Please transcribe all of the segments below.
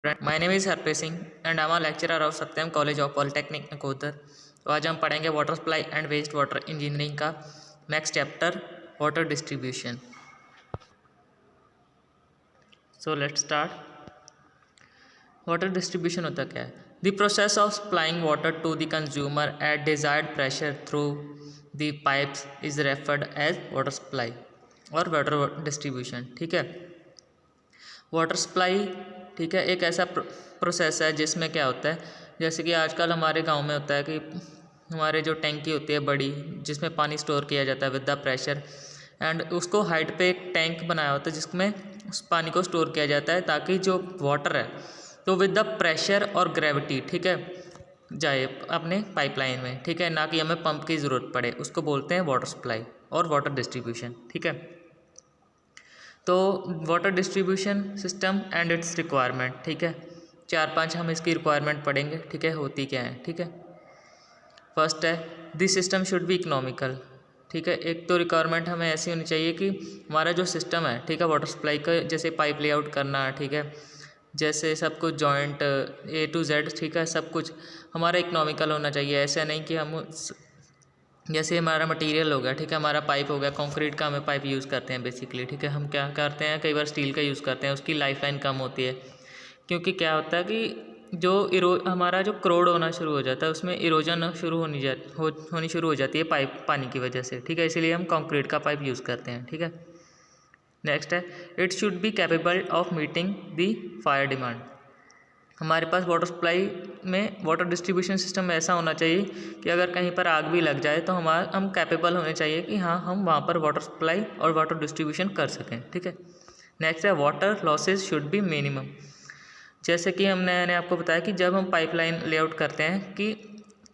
My name is Harpreet Singh and I am a lecturer of Satyam college of polytechnic Nakodar. तो आज हम पढ़ेंगे water supply and waste water engineering का next chapter water distribution. So let's start. Water distribution होता क्या है? The process of supplying water to the consumer at desired pressure through the pipes is referred as water supply और water distribution. ठीक है, water supply ठीक है एक ऐसा प्रोसेस है जिसमें क्या होता है, जैसे कि आजकल हमारे गांव में होता है कि हमारे जो टैंकी होती है बड़ी, जिसमें पानी स्टोर किया जाता है विद द प्रेशर, एंड उसको हाइट पे एक टैंक बनाया होता है जिसमें उस पानी को स्टोर किया जाता है ताकि जो वाटर है तो विद द प्रेशर और ग्रेविटी ठीक है जाए अपने पाइपलाइन में, ठीक है, ना कि हमें पंप की ज़रूरत पड़े। उसको बोलते हैं वाटर सप्लाई और वाटर डिस्ट्रीब्यूशन। ठीक है, तो water distribution system and it's requirement, ठीक है, 4-5 हम इसकी रिक्वायरमेंट पढ़ेंगे। ठीक है, होती क्या है? ठीक है, फर्स्ट है this system should be economical. ठीक है, एक तो रिक्वायरमेंट हमें ऐसी होनी चाहिए कि हमारा जो सिस्टम है ठीक है वाटर सप्लाई का, जैसे पाइप लेआउट करना, ठीक है, जैसे सब कुछ जॉइंट A to Z, ठीक है, सब कुछ हमारा इकोनॉमिकल होना चाहिए। ऐसा नहीं कि हम जैसे हमारा मटेरियल हो गया, ठीक है, हमारा पाइप हो गया, कंक्रीट का हमें पाइप यूज़ करते हैं बेसिकली। ठीक है, हम क्या करते हैं, कई बार स्टील का यूज़ करते हैं, उसकी लाइफ लाइन कम होती है क्योंकि क्या होता है कि जो हमारा जो क्रोड होना शुरू हो जाता है उसमें इरोजन होनी शुरू हो जाती है पाइप पानी की वजह से। ठीक है, इसीलिए हम कंक्रीट का पाइप यूज़ करते हैं। ठीक है, नेक्स्ट है it should be capable of meeting the fire demand. हमारे पास वाटर सप्लाई में वाटर डिस्ट्रीब्यूशन सिस्टम ऐसा होना चाहिए कि अगर कहीं पर आग भी लग जाए तो हम कैपेबल होने चाहिए कि हाँ हम वहाँ पर वाटर सप्लाई और वाटर डिस्ट्रीब्यूशन कर सकें। ठीक है, नेक्स्ट है water losses should be minimum. जैसे कि मैंने आपको बताया कि जब हम पाइपलाइन लेआउट करते हैं कि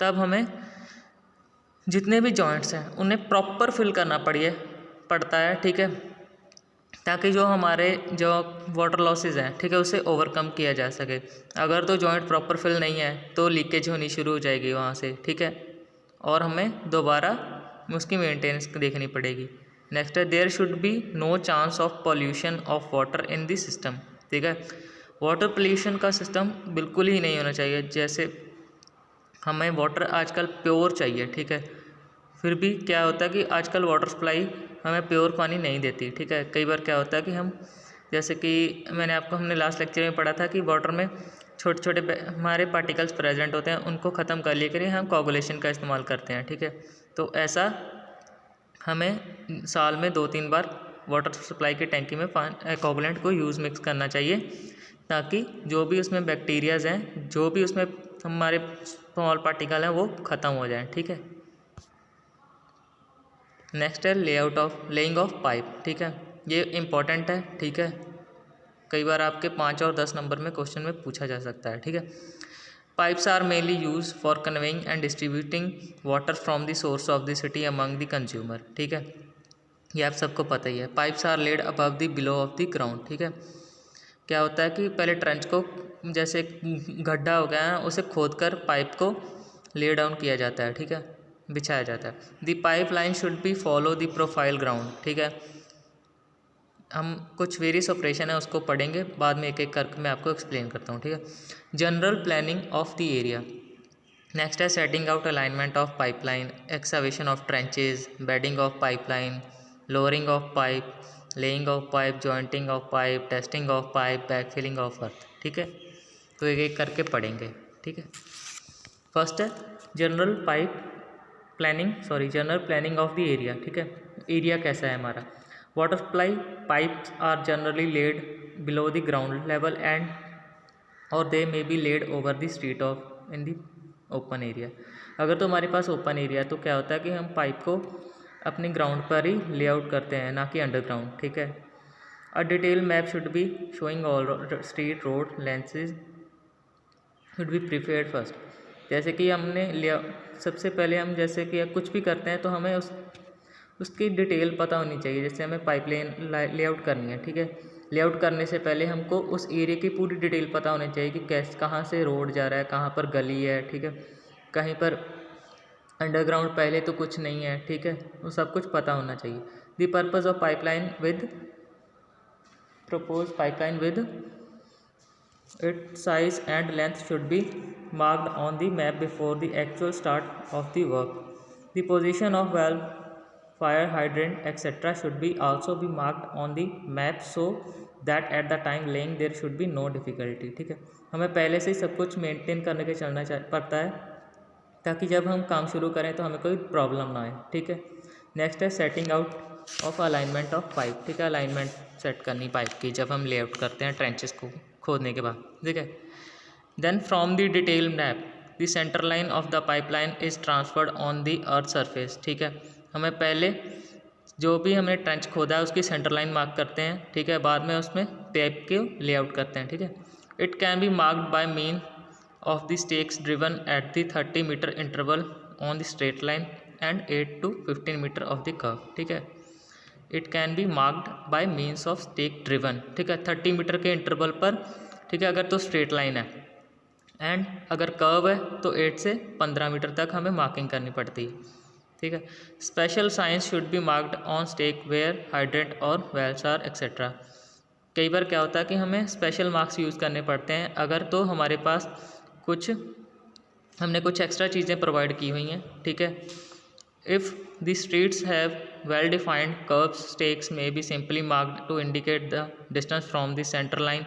तब हमें जितने भी जॉइंट्स हैं उन्हें प्रॉपर फिल करना पड़ता है। ठीक है, ताकि जो हमारे जो वाटर लॉसेज हैं ठीक है उसे ओवरकम किया जा सके। अगर तो जॉइंट प्रॉपर फिल नहीं है तो लीकेज होनी शुरू हो जाएगी वहाँ से। ठीक है, और हमें दोबारा उसकी मेंटेनेंस देखनी पड़ेगी। नेक्स्ट है there should be no chance of pollution of water in this system. ठीक है, वाटर पोल्यूशन का सिस्टम बिल्कुल ही नहीं होना चाहिए। जैसे हमें वाटर आजकल प्योर चाहिए, ठीक है, फिर भी क्या होता है कि आजकल वाटर सप्लाई हमें प्योर पानी नहीं देती। ठीक है, कई बार क्या होता है कि हम जैसे कि हमने लास्ट लेक्चर में पढ़ा था कि वाटर में छोटे छोटे हमारे पार्टिकल्स प्रेजेंट होते हैं, उनको ख़त्म कर लिए के लिए हम कोगुलेशन का इस्तेमाल करते हैं। ठीक है, तो ऐसा हमें साल में 2-3 बार वाटर सप्लाई की टैंकी में कोगुलेंट को मिक्स करना चाहिए ताकि जो भी उसमें बैक्टीरियाज़ हैं, जो भी उसमें हमारे स्मॉल पार्टिकल हैं वो ख़त्म हो जाएं। ठीक है, नेक्स्ट है लेइंग ऑफ पाइप। ठीक है, ये इम्पॉर्टेंट है। ठीक है, कई बार आपके 5 और 10 नंबर में क्वेश्चन में पूछा जा सकता है। ठीक है, pipes are mainly use for conveying and distributing water from the source of the city among the consumer. ठीक है, ये आप सबको पता ही है। Pipes are laid above the below of the ground. ठीक है, क्या होता है कि पहले ट्रेंच को जैसे गड्ढा हो गया है उसे खोद कर पाइप को ले डाउन किया जाता है। ठीक है, बिछाया जाता है। The pipe line should be follow the profile ground. ठीक है, हम कुछ वेरियस ऑपरेशन है उसको पढ़ेंगे बाद में, एक एक करके मैं आपको एक्सप्लेन करता हूँ। ठीक है, general planning of the area. Next है setting out alignment of pipeline, excavation of trenches, bedding of pipeline, lowering of pipe, laying of pipe, jointing of pipe, testing of pipe, backfilling of earth. ठीक है, तो एक एक करके पढ़ेंगे। ठीक है, फर्स्ट है general planning of the area. ठीक है, एरिया कैसा है हमारा? Water supply pipes are generally laid below the ground level and or they may be laid over the street of in the open area. अगर तो हमारे पास open area है तो क्या होता है कि हम पाइप को अपने ग्राउंड पर ही लेआउट करते हैं, ना कि अंडरग्राउंड। ठीक है, a detail map should be showing all street road lenses should be prepared first. जैसे कि सबसे पहले हम जैसे कि कुछ भी करते हैं तो हमें उसकी डिटेल पता होनी चाहिए। जैसे हमें पाइपलाइन लेआउट करनी है, ठीक है, लेआउट करने से पहले हमको उस एरिया की पूरी डिटेल पता होनी चाहिए कि कहाँ से रोड जा रहा है, कहाँ पर गली है। ठीक है, कहीं पर अंडरग्राउंड पहले तो कुछ नहीं है। ठीक है, वो सब कुछ पता होना चाहिए। The purpose of pipeline with Its size and length should be marked on the map before the actual start of the work. The position of valve, fire hydrant, etc. should be also be marked on the map so that at the time laying there should be no difficulty. ठीक है, हमें पहले से ही सब कुछ maintain करने के चलना पड़ता है ताकि जब हम काम शुरू करें तो हमें कोई प्रॉब्लम ना आए. ठीक है. नेक्स्ट है setting out of alignment of pipe. ठीक है, अलाइनमेंट सेट करनी पाइप की जब हम लेआउट करते हैं ट्रेंचेस को खोदने के बाद. ठीक है. Then from the detail map the centre line of the pipeline is transferred on the earth surface. ठीक है, हमें पहले जो भी हमने ट्रेंच खोदा है उसकी सेंटर लाइन मार्क करते हैं. ठीक है, बाद में उसमें पाइप के लेआउट करते हैं. ठीक है. It can be marked by mean of the stakes driven at the 30 metre interval on the straight line and 8 to 15 metre of the curve. ठीक है. It can be marked by means of stake driven. ठीक है, 30 metre के interval पर. ठीक है, अगर तो स्ट्रेट लाइन है एंड अगर कर्व है तो 8 से 15 मीटर तक हमें मार्किंग करनी पड़ती है. ठीक है. Special signs should be marked on stake where hydrant और वेल्स आर एक्सेट्रा. कई बार क्या होता है कि हमें स्पेशल मार्क्स यूज़ करने पड़ते हैं अगर तो हमारे पास हमने कुछ एक्स्ट्रा चीज़ें प्रोवाइड की हुई हैं. ठीक है. If the streets have well defined curves stakes may be simply marked to indicate the distance from the centre line.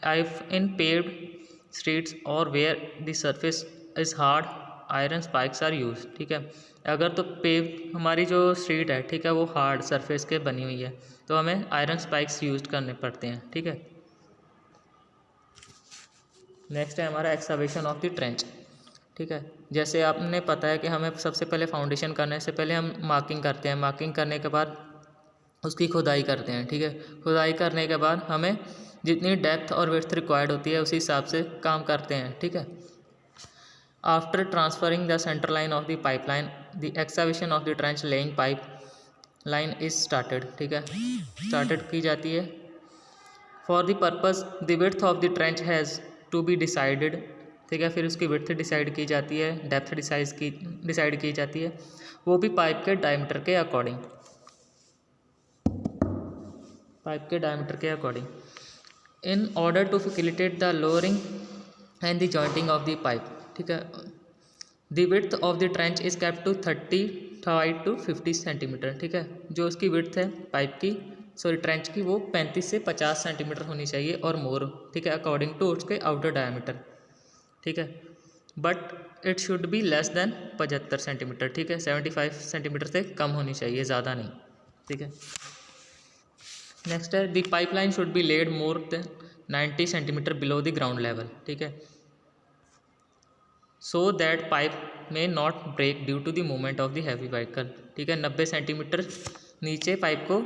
If in paved streets or where the surface is hard iron spikes are use. ठीक है, अगर तो pave हमारी जो street है, ठीक है, वो हार्ड सरफेस के बनी हुई है तो हमें आयरन स्पाइक्स यूज करने पड़ते हैं. ठीक है. नेक्स्ट है हमारा एक्सकवेशन ऑफ द ट्रेंच. ठीक है, जैसे आपने पता है कि हमें सबसे पहले फाउंडेशन करने से पहले हम मार्किंग करते हैं. मार्किंग करने के बाद उसकी खुदाई करते हैं. ठीक है, खुदाई करने के बाद हमें जितनी डेप्थ और विड्थ रिक्वायर्ड होती है उसी हिसाब से काम करते हैं. ठीक है. After transferring the centre line of the pipeline the excavation of the trench laying pipe line is started. ठीक है, स्टार्टेड की जाती है. For the purpose the width of the trench has to be decided. ठीक है, फिर उसकी width decide की जाती है, डेप्थ डिसाइड की जाती है, वो भी पाइप के डायमीटर के according. In order to facilitate the lowering and the jointing of the pipe. ठीक है. The width of the trench is kept to 35 to 50 centimetre. ठीक है, जो उसकी विड्थ है पाइप की ट्रेंच की वो 35 से 50 सेंटीमीटर होनी चाहिए और मोर. ठीक है, अकॉर्डिंग टू उसके आउटर डायमीटर. ठीक है, but it should be less than 75 centimetre. ठीक है, 75 सेंटीमीटर से कम होनी चाहिए, ज़्यादा नहीं. ठीक है. नेक्स्ट है the pipeline should be laid more than 90 centimetre below the ground level. ठीक है, so that pipe may not break due to the movement of the heavy vehicle. ठीक है, 90 सेंटीमीटर नीचे पाइप को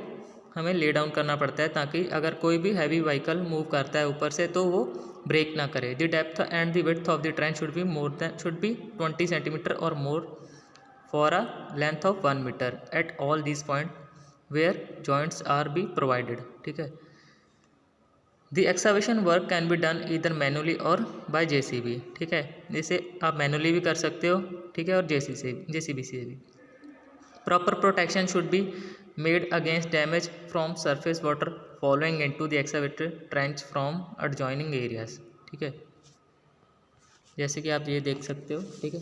हमें ले डाउन करना पड़ता है ताकि अगर कोई भी हैवी व्हीकल मूव करता है ऊपर से तो वो ब्रेक ना करे. The depth and the width of the trench should be 20 centimetre or more for a length of 1 metre at all these point where joints are be provided. ठीक है. The excavation work can be done इधर manually or by JCB. ठीक है, जैसे आप manually भी कर सकते हो. ठीक है, और JCB से भी. Proper protection should be made against damage from surface water following into the excavated trench from adjoining areas. ठीक है, जैसे कि आप ये देख सकते हो. ठीक है,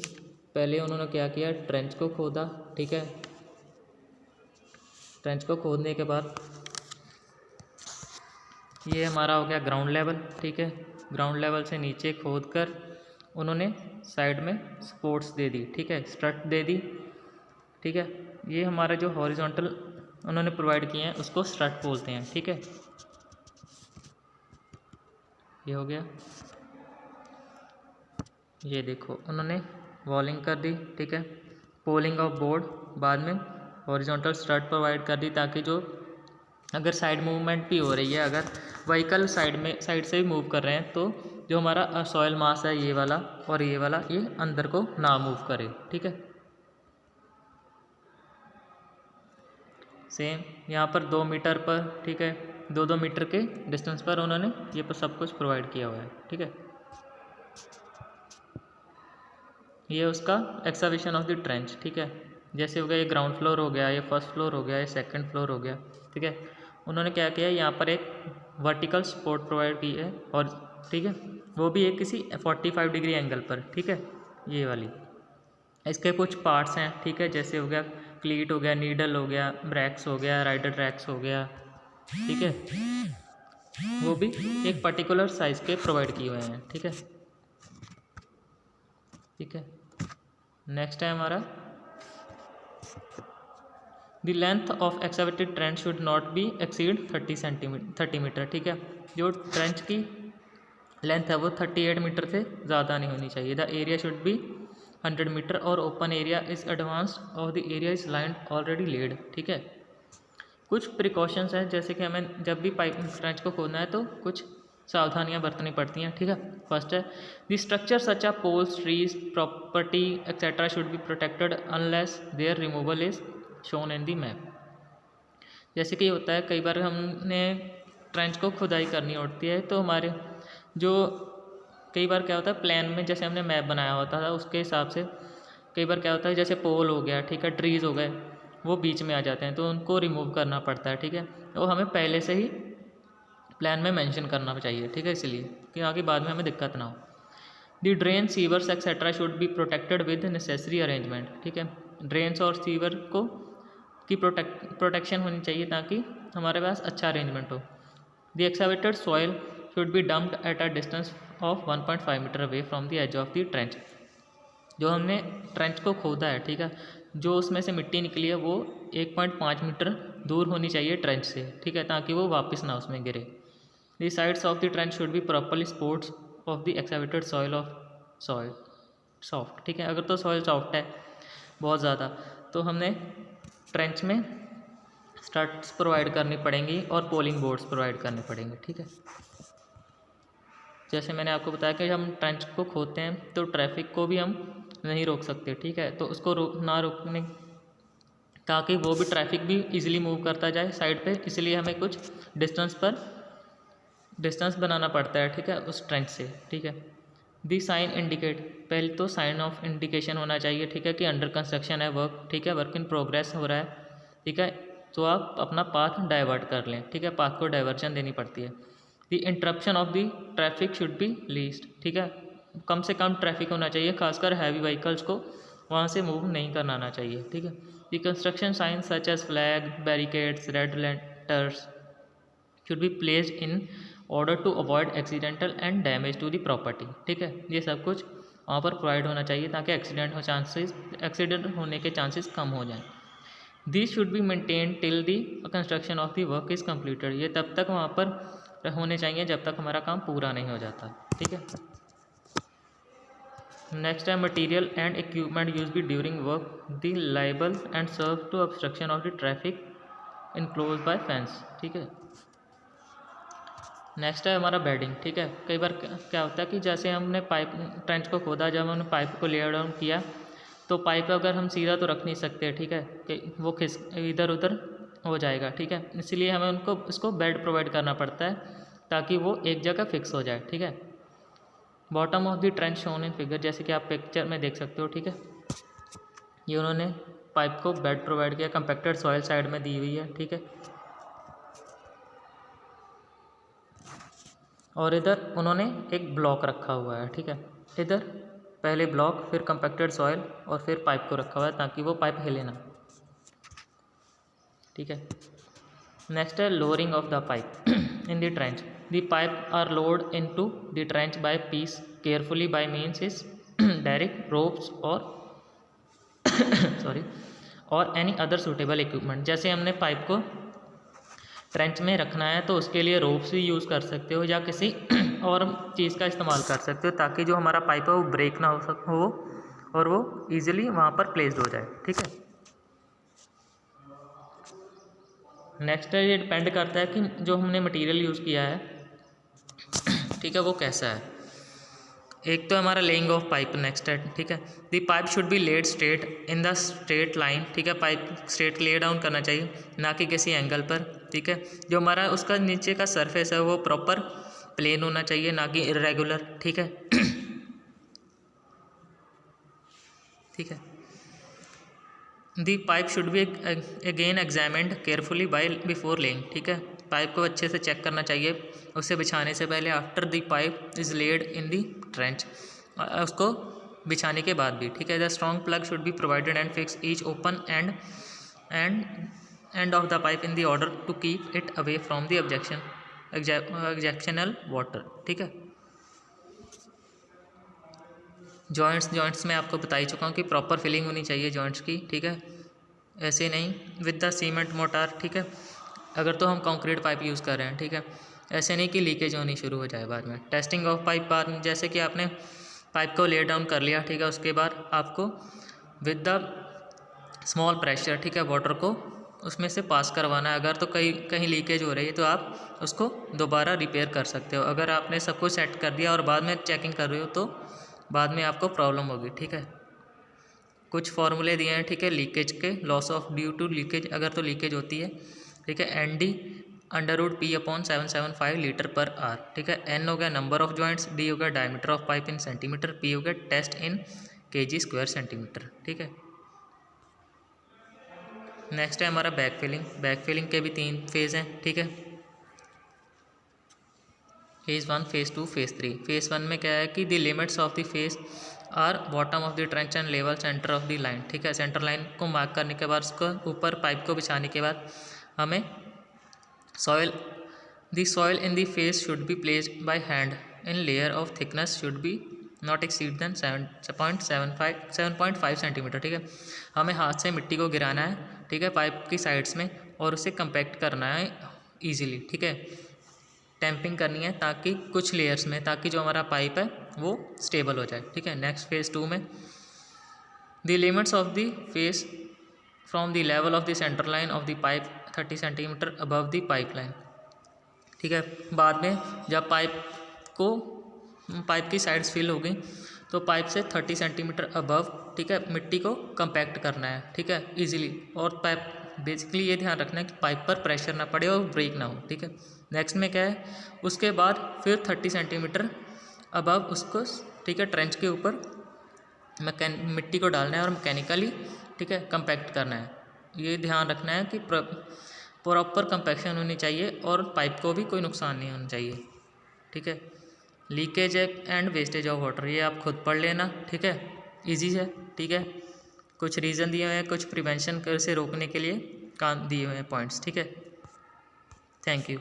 पहले उन्होंने क्या किया, ट्रेंच को खोदा. ठीक है, ट्रेंच को खोदने के बाद ये हमारा हो गया ग्राउंड लेवल. ठीक है, ग्राउंड लेवल से नीचे खोद कर उन्होंने साइड में सपोर्ट्स दे दी. ठीक है, स्ट्रट दे दी. ठीक है, ये हमारा जो हॉरिजॉन्टल उन्होंने प्रोवाइड किए हैं उसको स्ट्रट बोलते हैं. ठीक है, ये हो गया. ये देखो उन्होंने वॉलिंग कर दी. ठीक है, पोलिंग ऑफ बोर्ड, बाद में हॉरिजॉन्टल स्ट्रट प्रोवाइड कर दी ताकि जो अगर साइड मूवमेंट भी हो रही है, अगर व्हीकल साइड से भी मूव कर रहे हैं तो जो हमारा सॉइल मास है ये वाला और ये वाला ये अंदर को ना मूव करे. ठीक है, सेम यहाँ पर 2 मीटर पर. ठीक है, 2 मीटर के डिस्टेंस पर उन्होंने ये पर सब कुछ प्रोवाइड किया हुआ है. ठीक है, ये उसका एक्सकवेशन ऑफ द ट्रेंच. ठीक है, जैसे हो गया ये ग्राउंड फ्लोर हो गया, ये फर्स्ट फ्लोर हो गया, ये सेकंड फ्लोर हो गया. ठीक है, उन्होंने क्या किया, यहाँ पर एक वर्टिकल सपोर्ट प्रोवाइड की है और ठीक है, वो भी एक किसी 45 डिग्री एंगल पर, ठीक है, ये वाली। इसके कुछ पार्ट्स हैं, ठीक है, जैसे हो गया क्लीट हो गया, नीडल हो गया, ब्रैक्स हो गया, राइडर ट्रैक्स हो गया, ठीक है, वो भी एक पर्टिकुलर साइज़ के प्रोवाइड किए हुए हैं, ठीक है। ठीक है, नेक्स्ट है हमारा the length of excavated trench should not be exceed 30 metre, ठीक है। जो ट्रेंच की लेंथ है वो 38 मीटर से ज़्यादा नहीं होनी चाहिए। The area should be 100 metre और ओपन एरिया इज एडवांस्ड और the area is line already laid, ठीक है। कुछ प्रिकॉशंस हैं, जैसे कि हमें जब भी पाइप ट्रेंच को खोदना है तो कुछ सावधानियां बरतनी पड़ती हैं, ठीक है। फर्स्ट है the structure such a poles, trees, property etcetera should be protected unless their removal is shown in the map. जैसे कि होता है कई बार हमने ट्रेंच को खुदाई करनी होती है तो हमारे जो कई बार क्या होता है प्लान में जैसे हमने मैप बनाया होता था उसके हिसाब से कई बार क्या होता है जैसे पोल हो गया, ठीक है, ट्रीज़ हो गए, वो बीच में आ जाते हैं तो उनको रिमूव करना पड़ता है, ठीक है। वो हमें पहले से ही प्लान में मेंशन करना चाहिए, ठीक है, इसलिए कि आगे बाद में हमें दिक्कत ना हो। The drain, sewers etcetera should be protected with necessary arrangement, ठीक है। ड्रेन्स और सीवर को की प्रोटेक्शन होनी चाहिए ताकि हमारे पास अच्छा अरेंजमेंट हो। The excavated soil should be dumped at a distance of 1.5 metre away from the edge of the trench. जो हमने ट्रेंच को खोदा है, ठीक है, जो उसमें से मिट्टी निकली है वो 1.5 मीटर दूर होनी चाहिए ट्रेंच से, ठीक है, ताकि वो वापस ना उसमें गिरे। The sides of the trench should be properly sports of the excavated soil soft, ठीक है। अगर तो सॉइल सॉफ्ट है बहुत ज़्यादा तो हमने ट्रेंच में स्टड्स प्रोवाइड करनी पड़ेंगी और पोलिंग बोर्ड्स प्रोवाइड करने पड़ेंगे, ठीक है। जैसे मैंने आपको बताया कि हम ट्रेंच को खोदते हैं तो ट्रैफिक को भी हम नहीं रोक सकते, ठीक है, तो उसको ना रोकने ताकि वो भी ट्रैफिक भी इजीली मूव करता जाए साइड पे, इसलिए हमें कुछ डिस्टेंस बनाना पड़ता है, ठीक है, उस ट्रेंच से, ठीक है। दी साइन इंडिकेट, पहले तो साइन ऑफ इंडिकेशन होना चाहिए, ठीक है, कि अंडर कंस्ट्रक्शन है वर्क, ठीक है, वर्क इन प्रोग्रेस हो रहा है, ठीक है, तो आप अपना पाथ डाइवर्ट कर लें, ठीक है, पाथ को डाइवर्जन देनी पड़ती है। The interruption of the traffic should be least, ठीक है, कम से कम ट्रैफिक होना चाहिए, खासकर हैवी व्हीकल्स को वहाँ से मूव नहीं करना चाहिए, ठीक है। The construction sign such as flag, barricades, red lanterns should be placed in order to avoid accidental and damage to the property, ठीक है, ये सब कुछ वहाँ पर प्रोवाइड होना चाहिए ताकि एक्सीडेंट होने के चांसेस कम हो जाएं। This should be maintain till the construction of the work is completed, ये तब तक वहाँ पर होने चाहिए जब तक हमारा काम पूरा नहीं हो जाता, ठीक है। नेक्स्ट है material and equipment use be during work the liable and serve to obstruction of the traffic enclose by fence, ठीक है। नेक्स्ट है हमारा बेडिंग, ठीक है। कई बार क्या होता है कि जैसे हमने पाइप ट्रेंच को खोदा, जब हमने पाइप को लेयर डाउन किया तो पाइप अगर हम सीधा तो रख नहीं सकते, ठीक है, कि वो इधर उधर हो जाएगा, ठीक है, इसलिए हमें उनको इसको बेड प्रोवाइड करना पड़ता है ताकि वो एक जगह फिक्स हो जाए, ठीक है। Bottom of the trench shown in figure, जैसे कि आप पिक्चर में देख सकते हो, ठीक है, ये उन्होंने पाइप को बेड प्रोवाइड किया, कंपैक्टेड सॉइल साइड में दी हुई है, ठीक है, और इधर उन्होंने एक ब्लॉक रखा हुआ है, ठीक है, इधर पहले ब्लॉक फिर कंपैक्टेड सॉइल और फिर पाइप को रखा हुआ है ताकि वो पाइप हिले ना, ठीक है। नेक्स्ट है lowering of the pipe in the trench, the pipe are load into the trench by piece carefully by means is direct ropes और सॉरी और एनी अदर सूटेबल इक्विपमेंट। जैसे हमने पाइप को ट्रेंच में रखना है तो उसके लिए रोप्स भी यूज़ कर सकते हो या किसी और चीज़ का इस्तेमाल कर सकते हो ताकि जो हमारा पाइप है वो ब्रेक ना हो और वो ईजिली वहाँ पर प्लेस्ड हो जाए, ठीक है। नेक्स्ट है ये डिपेंड करता है कि जो हमने मटेरियल यूज़ किया है, ठीक है, वो कैसा है। एक तो हमारा लेइंग ऑफ पाइप नेक्स्ट है, ठीक है। The pipe should be laid straight in the straight line, ठीक है, पाइप स्ट्रेट ले डाउन करना चाहिए ना कि किसी एंगल पर, ठीक है। जो हमारा उसका नीचे का सरफेस है वो प्रॉपर प्लेन होना चाहिए ना कि इरेगुलर, ठीक है ठीक है। The pipe should be again examined carefully by before laying, ठीक है। पाइप को अच्छे से चेक करना चाहिए उसे बिछाने से पहले, after the pipe is laid in the trench, उसको बिछाने के बाद भी, ठीक है। The strong plug should be provided and fix each open end of the pipe in the order to keep it away from the objectional water, ठीक है। Joints में आपको बता ही चुका हूँ कि प्रॉपर फिलिंग होनी चाहिए जॉइंट्स की, ठीक है। ऐसे नहीं विद द सीमेंट मोटार, ठीक है, अगर तो हम कंक्रीट पाइप यूज़ कर रहे हैं, ठीक है। ऐसे नहीं कि लीकेज होनी शुरू हो जाए बाद में। टेस्टिंग ऑफ पाइप बाद में, जैसे कि आपने पाइप को ले डाउन कर लिया, ठीक है, उसके बाद आपको विद द स्मॉल प्रेशर, ठीक है, वाटर को उसमें से पास करवाना है। अगर तो कहीं लीकेज हो रही है तो आप उसको दोबारा रिपेयर कर सकते हो। अगर आपने सब कुछ सेट कर दिया और बाद में चेकिंग कर रहे हो तो बाद में आपको प्रॉब्लम होगी, ठीक है। कुछ फॉर्मूले दिए हैं, ठीक है, लीकेज के, loss of due to leakage, अगर तो लीकेज होती है, ठीक है, ND √P/775 लीटर पर आर, ठीक है। N हो गया नंबर ऑफ जॉइंट्स, D हो गया diameter of pipe in centimetre, P हो गया टेस्ट इन kg/cm, ठीक है। नेक्स्ट है हमारा बैक फिलिंग। बैक फिलिंग के भी 3 फेज़ हैं, ठीक है। Phase 1, phase 2, phase 3। फेज़ 1 में क्या है कि the limits of the phase are bottom of the trench and level centre of the line, ठीक है। सेंटर लाइन को मार्क करने के बाद उसको ऊपर पाइप को बिछाने के बाद हमें the soil in the face should be placed by hand in layer of thickness should be not exceed than 7.5 centimetre, ठीक है। हमें हाथ से मिट्टी को गिराना है, ठीक है, पाइप की साइड्स में, और उसे कंपैक्ट करना है ईजिली, ठीक है। टैंपिंग करनी है ताकि कुछ लेयर्स में, ताकि जो हमारा पाइप है वो स्टेबल हो जाए, ठीक है। नेक्स्ट फेज़ 2 में the limits of the face from the level of the centre line of the pipe 30 centimetre above the pipe line, ठीक है। बाद में जब पाइप की साइड्स फिल हो गई तो पाइप से 30 सेंटीमीटर अबव, ठीक है, मिट्टी को कंपैक्ट करना है, ठीक है, इजीली। और पाइप बेसिकली ये ध्यान रखना है कि पाइप पर प्रेशर ना पड़े और ब्रेक ना हो, ठीक है। नेक्स्ट में क्या है, उसके बाद फिर 30 सेंटीमीटर अबव उसको, ठीक है, ट्रेंच के ऊपर मिट्टी को डालना है और मैकेनिकली, ठीक है, कंपैक्ट करना है। ये ध्यान रखना है कि प्रॉपर कंपैक्शन होनी चाहिए और पाइप को भी कोई नुकसान नहीं होना चाहिए, ठीक है। Leakage and wastage of water, ये आप खुद पढ़ लेना, ठीक है, इजी है, ठीक है। कुछ रीज़न दिए हुए हैं, कुछ प्रिवेंशन से रोकने के लिए काम दिए हुए हैं पॉइंट्स, ठीक है। Thank you.